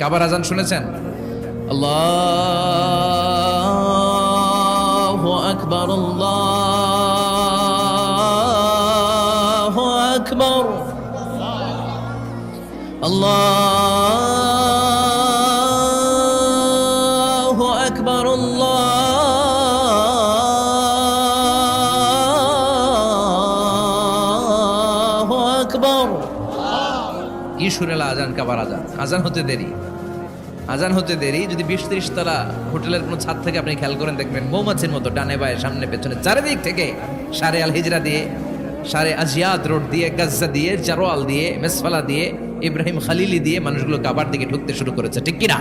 কাবার আজান শুনেছেন? আল্লাহু আকবার, আল্লাহু আকবার, আল্লাহু আকবার, আল্লাহু আকবার। কি শুনেলা আজান? কাবার আজান। আজান হতে দেরি, আজান হতে দেরি। যদি 20-30 তলা হোটেলের কোনো ছাদ থেকে আপনি খেয়াল করেন, দেখবেন মৌমাছির মতো ডানে বায়ে সামনে পেছনে চারিদিক থেকে সারে আল হিজরা দিয়ে, সারে আজিয়াত রোড দিয়ে, গাজ্জা দিয়ে, জারোয়াল দিয়ে, মেসফালা দিয়ে, ইব্রাহিম খালিলি দিয়ে মানুষগুলো কাবার দিকে ঢুকতে শুরু করেছে, ঠিক কিনা?